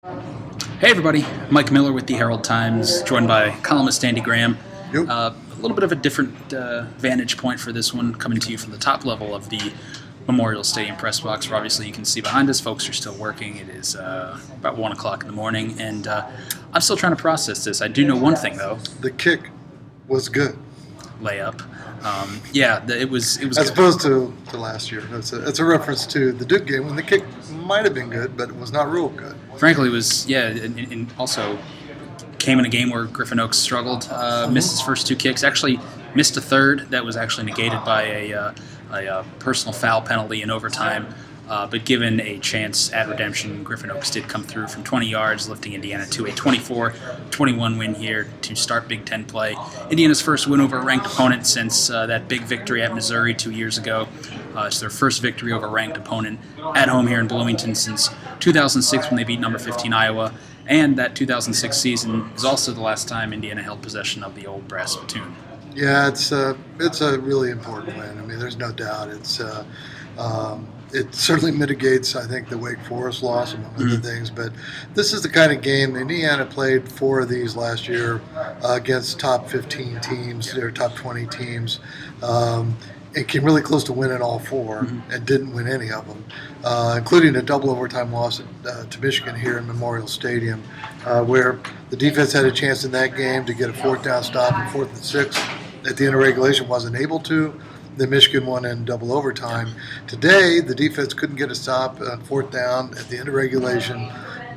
Hey everybody, Mike Miller with the Herald-Times, joined by columnist Andy Graham. Yep. A little bit of a different vantage point for this one, coming to you from the top level of the Memorial Stadium press box, where obviously you can see behind us folks are still working. It is about 1 o'clock in the morning, and I'm still trying to process this. I do know one thing, though. The kick was good. Layup. It was As good. opposed to last year. It's a reference to the Duke game when the kick might have been good, but it was not real good. Frankly, it was, and also came in a game where Griffin Oaks struggled, missed his first two kicks, actually missed a third that was actually negated by a personal foul penalty in overtime. But given a chance at redemption, Griffin Oaks did come through from 20 yards, lifting Indiana to a 24-21 win here to start Big Ten play. Indiana's first win over a ranked opponent since that big victory at Missouri 2 years ago. It's their first victory over a ranked opponent at home here in Bloomington since 2006 when they beat number 15 Iowa. And that 2006 season is also the last time Indiana held possession of the old brass spittoon. Yeah, it's a really important win. I mean, there's no doubt. It certainly mitigates, I think, the Wake Forest loss, among other things. But this is the kind of game Indiana played 4 of these last year against top 15 teams, or top 20 teams. And came really close to winning all 4 and didn't win any of them, including a double overtime loss to Michigan here in Memorial Stadium, where the defense had a chance in that game to get a 4th down stop and 4th and 6 at the end of regulation, wasn't able to. Then Michigan won in double overtime. Today, the defense couldn't get a stop on 4th down at the end of regulation,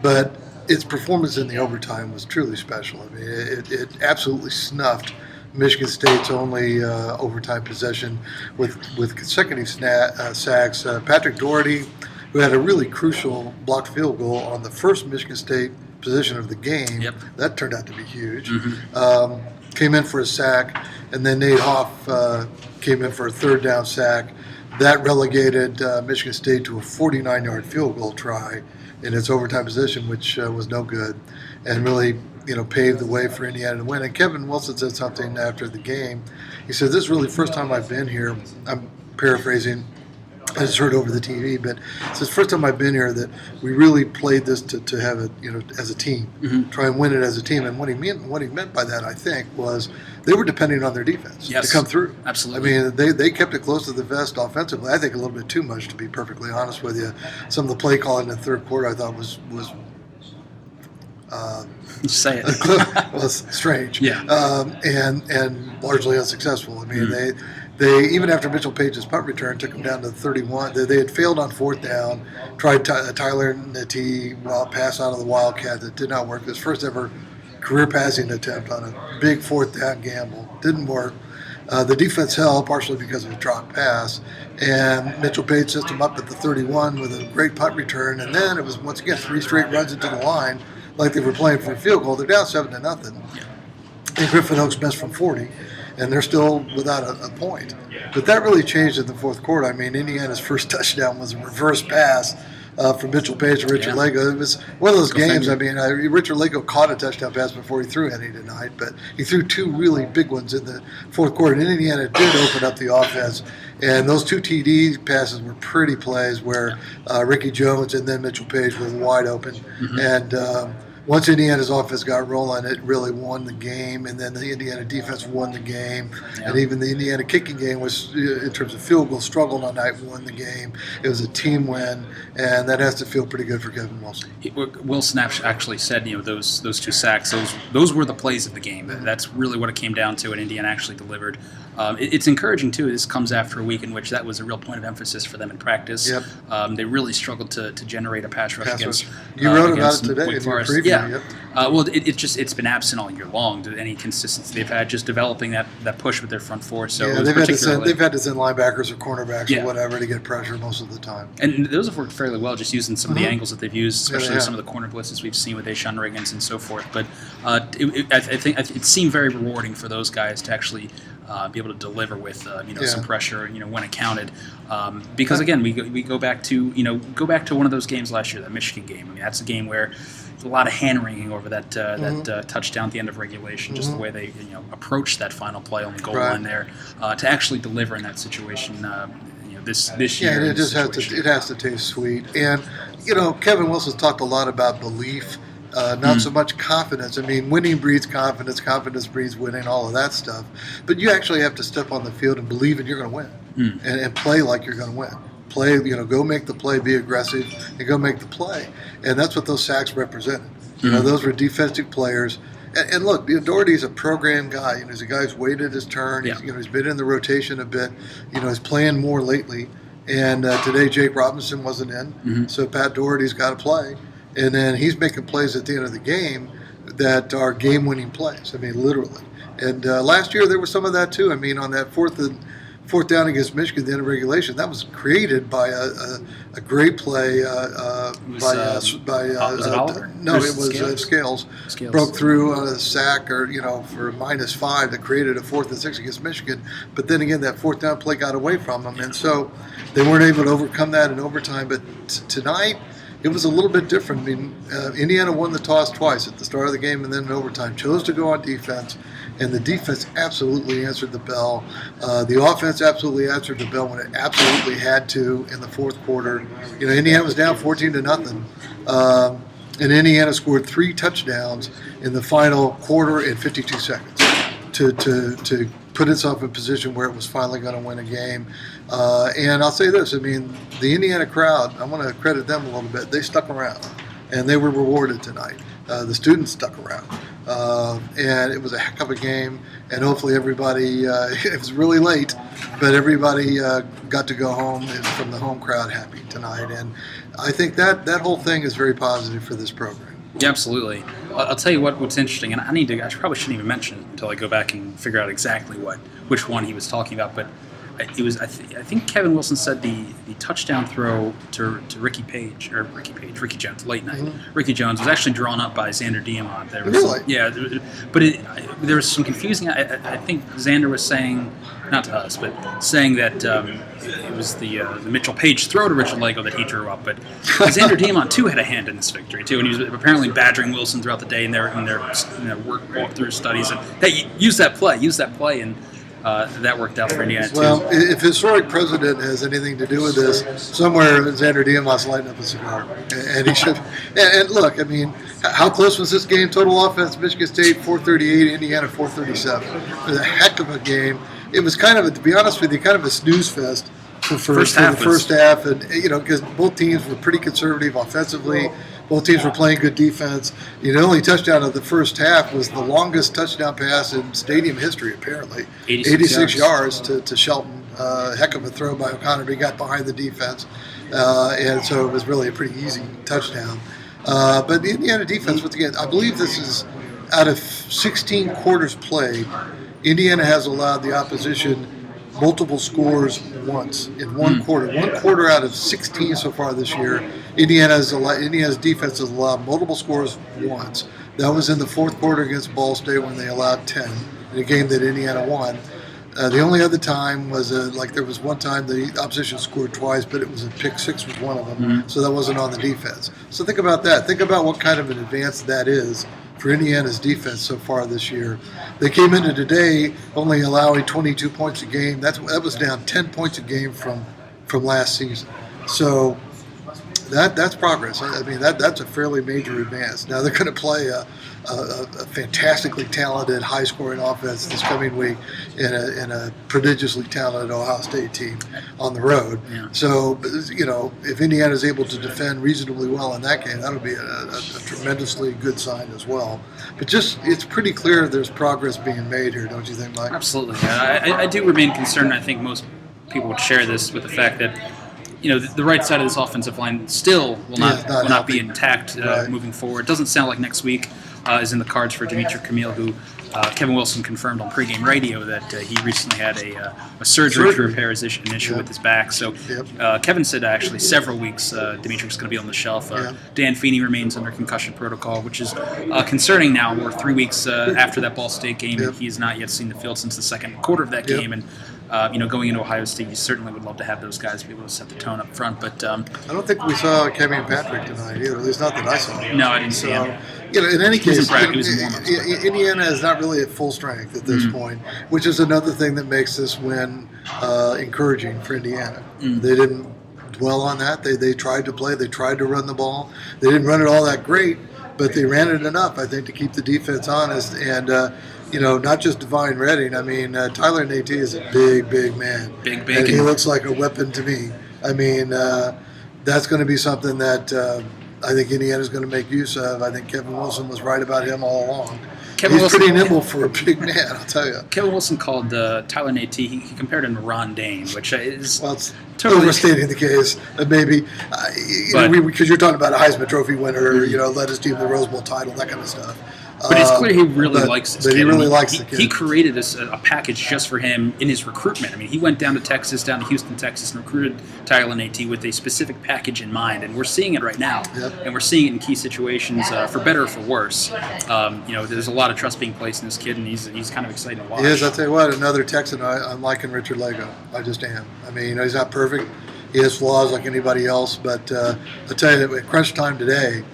but its performance in the overtime was truly special. I mean, it absolutely snuffed Michigan State's only overtime possession with consecutive sacks. Patrick Doherty, who had a really crucial blocked field goal on the first Michigan State possession of the game, that turned out to be huge, came in for a sack, and then Nate Hoff came in for a 3rd down sack. That relegated Michigan State to a 49-yard field goal try in its overtime position, which was no good, and really paved the way for Indiana to win. And Kevin Wilson said something after the game. He said, "This is really the first time I've been here." I'm paraphrasing. I just heard over the TV, but it's the first time I've been here that we really played this to have it, as a team, try and win it as a team. And what he meant by that, I think, was they were depending on their defense to come through. Absolutely. I mean, they kept it close to the vest offensively. I think a little bit too much, to be perfectly honest with you. Some of the play calling in the third quarter I thought was say it. was strange. And largely unsuccessful. I mean, they even after Mitchell Page's punt return took them down to 31. They had failed on 4th down. Tried Tyler Natee pass out of the Wildcat that did not work. His first ever career passing attempt on a big 4th down gamble didn't work. The defense held partially because of a dropped pass, and Mitchell Page set them up at the 31 with a great punt return. And then it was once again 3 straight runs into the line, like they were playing for a field goal. They're down 7-0, and Griffin Oaks missed from 40, and they're still without a point. But that really changed in the 4th quarter. I mean, Indiana's first touchdown was a reverse pass from Mitchell Page to Richard Lego. It was one of those games. I mean, Richard Lego caught a touchdown pass before he threw any tonight, but he threw 2 really big ones in the 4th quarter. And Indiana did open up the offense, and those 2 TD passes were pretty plays where Ricky Jones and then Mitchell Page were wide open. And once Indiana's offense got rolling, it really won the game, and then the Indiana defense won the game, and even the Indiana kicking game was, in terms of field goal, struggled on night, won the game. It was a team win, and that has to feel pretty good for Kevin Wilson. Wilson actually said, those 2 sacks, those were the plays of the game. That's really what it came down to, and Indiana actually delivered. It's encouraging, too. This comes after a week in which that was a real point of emphasis for them in practice. They really struggled to generate a pass rush against. You wrote about it today in your preview. Well, it's been absent all year long. Any consistency they've had, just developing that push with their front 4. So they've had to send linebackers or cornerbacks or whatever to get pressure most of the time. And those have worked fairly well, just using some of the angles that they've used, especially some of the corner blitzes we've seen with Ashawn Riggins and so forth. But I think it seemed very rewarding for those guys to actually be able to deliver with some pressure, when it counted. Because again, we go back to one of those games last year, that Michigan game. I mean, that's a game where a lot of hand wringing over that touchdown at the end of regulation, just the way they approached that final play on the goal line there, to actually deliver in that situation. This year. Yeah, it has to taste sweet. And Kevin Wilson's talked a lot about belief, not so much confidence. I mean, winning breeds confidence, confidence breeds winning, all of that stuff. But you actually have to step on the field and believe that you're going to win and play like you're going to win. Play, go make the play, be aggressive, and go make the play. And that's what those sacks represented. Those were defensive players. And look, Doherty's a program guy. He's a guy who's waited his turn. Yeah. He's been in the rotation a bit. He's playing more lately. And today Jake Robinson wasn't in, so Pat Doherty's got to play. And then he's making plays at the end of the game that are game-winning plays. I mean, literally. And last year there was some of that too. I mean, on that fourth down against Michigan, the end of regulation, that was created by a great play was it Oliver? No, it was Scales. Broke through on a sack for -5 that created a 4th and 6 against Michigan. But then again, that 4th down play got away from them, and so they weren't able to overcome that in overtime. But tonight, it was a little bit different. I mean, Indiana won the toss twice, at the start of the game and then in overtime. Chose to go on defense, and the defense absolutely answered the bell. The offense absolutely answered the bell when it absolutely had to in the fourth quarter. Indiana was down 14-0, and Indiana scored 3 touchdowns in the final quarter and 52 seconds to put itself in position where it was finally going to win a game. And I'll say this, I mean, the Indiana crowd, I want to credit them a little bit. They stuck around, and they were rewarded tonight. The students stuck around. And it was a heck of a game, and hopefully everybody, it was really late, but everybody got to go home and from the home crowd happy tonight. And I think that whole thing is very positive for this program. Yeah, absolutely. I'll tell you what's interesting, and I probably shouldn't even mention it until I go back and figure out exactly which one he was talking about, but it was I think Kevin Wilson said the touchdown throw to Ricky Jones late night. Ricky Jones was actually drawn up by Xander Diamont. Really? Yeah, but there was some confusing. I think Xander was saying, not to us, but saying that it was the Mitchell Page throw to Richard Lego that he drew up. But Xander Diamont too had a hand in this victory too, and he was apparently badgering Wilson throughout the day in their walkthrough studies. And hey, use that play, and that worked out for Indiana too. Well, if historic precedent has anything to do with this, somewhere Xander Diamant's lighting up a cigar, and he should. And look, I mean, how close was this game? Total offense: Michigan State 438, Indiana 437. It was a heck of a game. It was kind of, to be honest with you, kind of a snooze fest for the first half, and because both teams were pretty conservative offensively. Both teams were playing good defense. The only touchdown of the first half was the longest touchdown pass in stadium history, apparently. 86 yards to Shelton. Heck of a throw by O'Connor, but he got behind the defense. And so it was really a pretty easy touchdown. But the Indiana defense, once again, I believe this is out of 16 quarters played, Indiana has allowed the opposition multiple scores once in one quarter. One quarter out of 16 so far this year, Indiana's defense has allowed multiple scores once. That was in the fourth quarter against Ball State when they allowed 10 in a game that Indiana won. The only other time was there was one time the opposition scored twice, but it was a pick six was one of them, so that wasn't on the defense. So think about that. Think about what kind of an advance that is for Indiana's defense so far this year. They came into today only allowing 22 points a game. That was down 10 points a game from last season. So that's progress. I mean, that's a fairly major advance. Now they're going to play a fantastically talented, high-scoring offense this coming week in a prodigiously talented Ohio State team on the road. Yeah. So, if Indiana is able to defend reasonably well in that game, that'll be a tremendously good sign as well. But it's pretty clear there's progress being made here, don't you think, Mike? Absolutely. I do remain concerned. I think most people would share this with the fact that the right side of this offensive line still will not be intact moving forward. It doesn't sound like next week is in the cards for Dimitri Camille, who Kevin Wilson confirmed on pregame radio that he recently had a surgery to repair an issue with his back. So Kevin said actually several weeks Dimitri's going to be on the shelf. Dan Feeney remains under concussion protocol, which is concerning now. We're 3 weeks after that Ball State game, and he has not yet seen the field since the second quarter of that game. And going into Ohio State, you certainly would love to have those guys be able to set the tone up front. But I don't think we saw Kevin Patrick tonight either. At least not that I saw. No, I didn't see him. In any case, Indiana is not really at full strength at this point, which is another thing that makes this win encouraging for Indiana. They didn't dwell on that. They tried to play. They tried to run the ball. They didn't run it all that great, but they ran it enough, I think, to keep the defense honest. And, not just Divine Redding. I mean, Tyler Nate is a big man. Big. And he looks like a weapon to me. I mean, that's going to be something that I think Indiana's going to make use of. I think Kevin Wilson was right about him all along. He's pretty nimble for a big man, I'll tell you. Kevin Wilson called Tyler Nate, he compared him to Ron Dane, which is it's totally overstating the case, maybe. Because you're talking about a Heisman Trophy winner, led his team to the Rose Bowl title, that kind of stuff. But it's clear he really likes this kid. He really likes the kid. He created a package just for him in his recruitment. I mean, he went down to Houston, Texas, and recruited Tyler Nate with a specific package in mind. And we're seeing it right now. Yep. And we're seeing it in key situations, for better or for worse. There's a lot of trust being placed in this kid, and he's kind of exciting to watch. He is. I'll tell you what, another Texan, I'm liking Richard Lego. I just am. I mean, he's not perfect. He has flaws like anybody else. But I'll tell you that at crunch time today,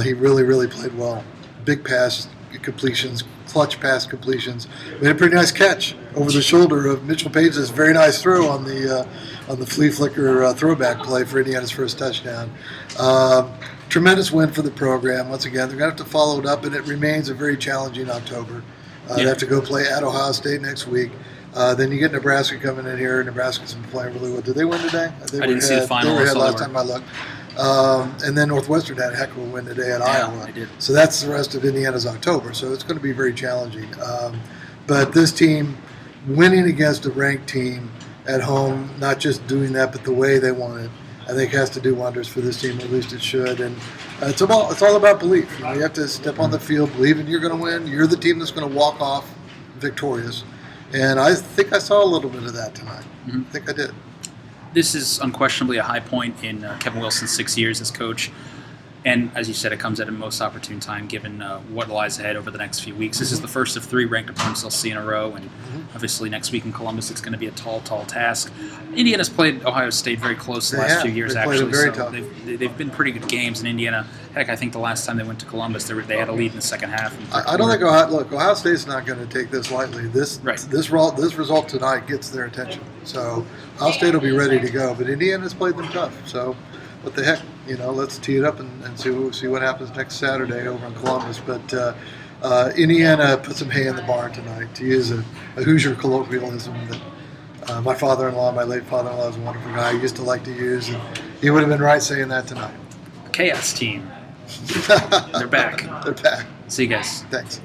he really played well. Big pass completions, clutch pass completions. Made a pretty nice catch over the shoulder of Mitchell Page's very nice throw on the flea flicker throwback play for Indiana's first touchdown. Tremendous win for the program. Once again, they're going to have to follow it up, and it remains a very challenging October. They have to go play at Ohio State next week. Then you get Nebraska coming in here. Nebraska's been playing really well. Did they win today? I didn't see the final. They were ahead last time I looked. And then Northwestern had a heck of a win today at Iowa. They did. So that's the rest of Indiana's October. So it's going to be very challenging. But this team winning against a ranked team at home, not just doing that, but the way they want it, I think has to do wonders for this team. At least it should. And it's all about belief. You have to step on the field, believing you're going to win. You're the team that's going to walk off victorious. And I think I saw a little bit of that tonight. Mm-hmm. I think I did. This is unquestionably a high point in Kevin Wilson's 6 years as coach. And as you said, it comes at a most opportune time given what lies ahead over the next few weeks. This is the first of 3 ranked opponents they'll see in a row. And obviously next week in Columbus, it's going to be a tall task. Indiana's played Ohio State very close the last few years, actually. So they've been pretty good games in Indiana. Heck, I think the last time they went to Columbus, they had a lead in the second half. I don't think Ohio State's not going to take this lightly. This result tonight gets their attention. So Ohio State will be ready to go. But Indiana's played them tough. So what the heck? Let's tee it up and see what happens next Saturday over in Columbus. But Indiana put some hay in the barn tonight, to use a Hoosier colloquialism that my father-in-law, my late father-in-law, is a wonderful guy. He used to like to use, and he would have been right saying that tonight. Chaos team. They're back. They're back. See you guys. Thanks.